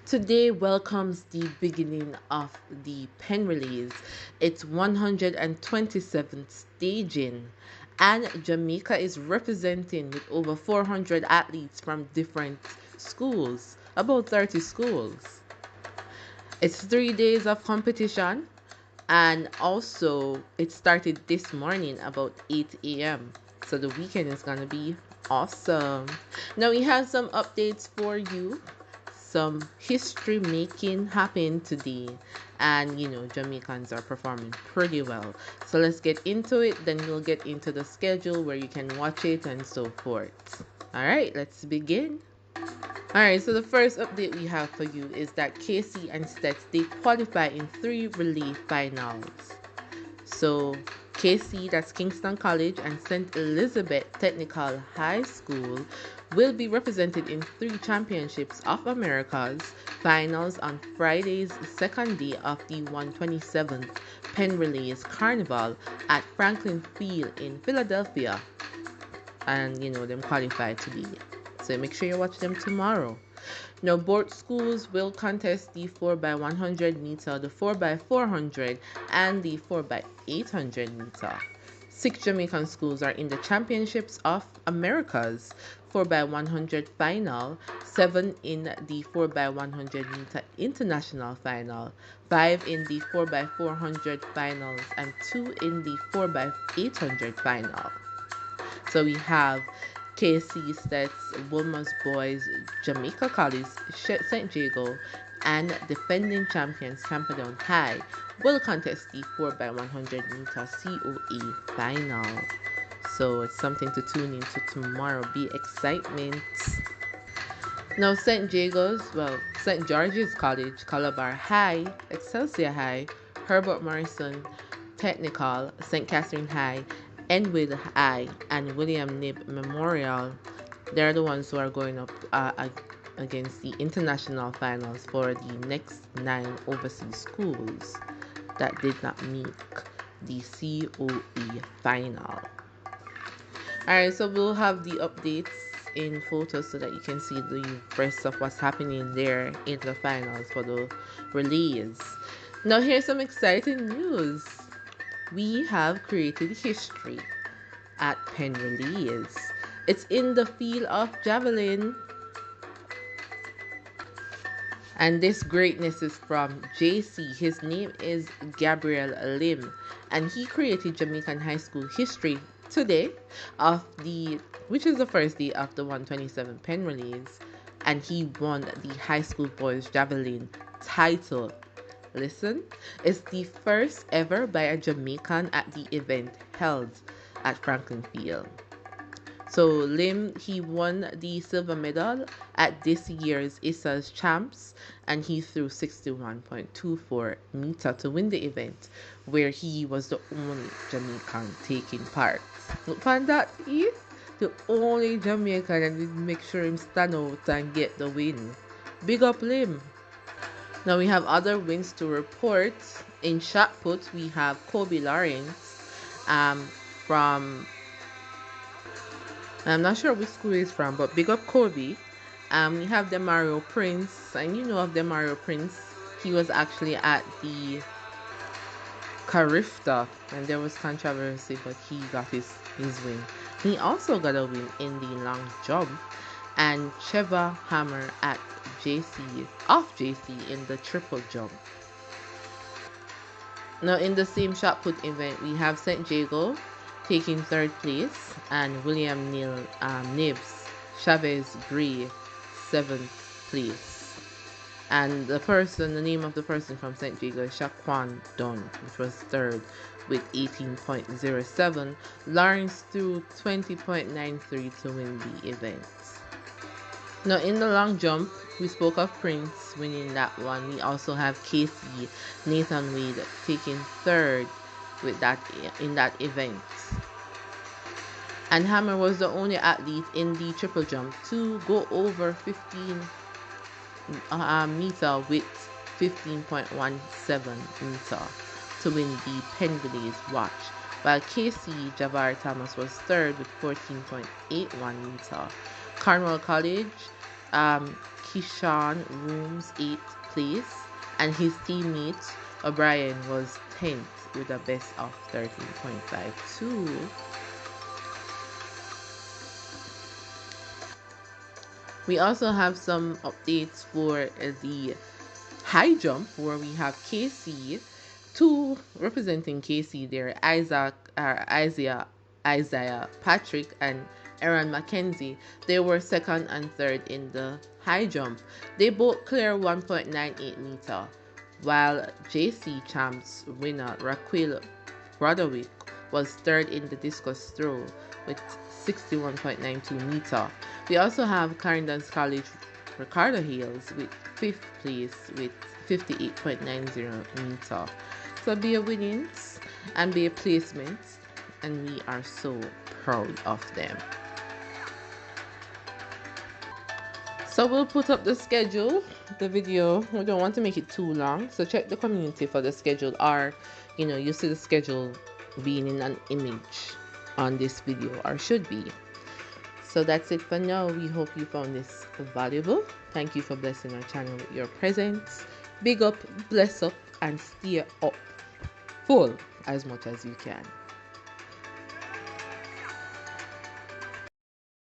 Today welcomes the beginning of the Penn Relays, its 127th staging, and Jamaica is representing with over 400 athletes from different schools, about 30 schools. It's 3 days of competition, and also it started this morning about 8 a.m. So the weekend is gonna be awesome. Now we have some updates for you. Some history making happened today, and Jamaicans are performing pretty well. So let's get into it, then we'll get into the schedule where you can watch it and so forth. All right, let's begin. Alright, so the first update we have for you is that KC and Stets, they qualify in 3 relay finals. So KC, that's Kingston College, and St. Elizabeth Technical High School will be represented in 3 Championships of America's finals on Friday's second day of the 127th Penn Relays Carnival at Franklin Field in Philadelphia. And them qualified today. So make sure you watch them tomorrow. Now, both schools will contest the 4x100 meter, the 4x400, and the 4x800 meter. 6 Jamaican schools are in the Championships of America's 4x100 final, 7 in the 4x100 meter international final, 5 in the 4x400 finals, and 2 in the 4x800 final. So we have KC Stats, Wilma's Boys, Jamaica College, St. Jago, and defending champions Camperdown High will contest the 4x100 meter COA final. So it's something to tune into tomorrow. Be excitement. Now St. George's College, Calabar High, Excelsior High, Herbert Morrison Technical, St. Catherine High, Enwood High, and William Knibb Memorial, they're the ones who are going up against the international finals for the next 9 overseas schools that did not make the COE final. Alright, so we'll have the updates in photos so that you can see the rest of what's happening there in the finals for the relays. Now here's some exciting news. We have created history at Penn Relays. It's in the field of javelin. And this greatness is from JC. His name is Gabriel Lim. And he created Jamaican high school history today, which is the first day of the 127 Penn Relays. And he won the high school boys javelin title. Listen, it's the first ever by a Jamaican at the event held at Franklin Field. So Lim, he won the silver medal at this year's ISA's Champs, and he threw 61.24 meter to win the event, where he was the only Jamaican taking part. Look on that, the only Jamaican, and we make sure him stand out and get the win. Big up Lim. Now we have other wins to report. In shot put, we have Kobe Lawrence from, I'm not sure which school he's from, but big up Kobe. We have Demario Prince, and you know of Demario Prince. He was actually at the Carifta, and there was controversy, but he got his win. He also got a win in the long jump, and Trevor Hammer at JC in the triple jump. Now in the same shot put event, we have St. Jago taking 3rd place, and William Knibbs Chavez Gray 7th place. And the name of the person from St. Jago is Shaquan Dunn, which was 3rd with 18.07. Lawrence threw 20.93 to win the event. Now in the long jump, we spoke of Prince winning that one. We also have KC Nathan Wade taking 3rd in that event. And Hammer was the only athlete in the triple jump to go over 15 meter with 15.17 meter to win the Penn Relays watch, while KC Javar Thomas was 3rd with 14.81 meter. Cornwall College, Kishan Rooms 8th place, and his teammate O'Brien was 10th with a best of 13.52. We also have some updates for the high jump, where we have KC, two representing KC there, Isaiah Patrick and Aaron McKenzie. They were second and third in the high jump. They both clear 1.98 meter, while JC Champs winner Raquel Broderick was third in the discus throw with 61.92 meter. We also have Clarendon's College Ricardo Hales with 5th place with 58.90 meter. So be a winnings and be a placements, and we are so proud of them. So we'll put up the schedule, the video. We don't want to make it too long, so check the community for the schedule, or you see the schedule being in an image on this video, or should be. So that's it for now. We hope you found this valuable. Thank you for blessing our channel with your presence. Big up, bless up, and stay up full as much as you can.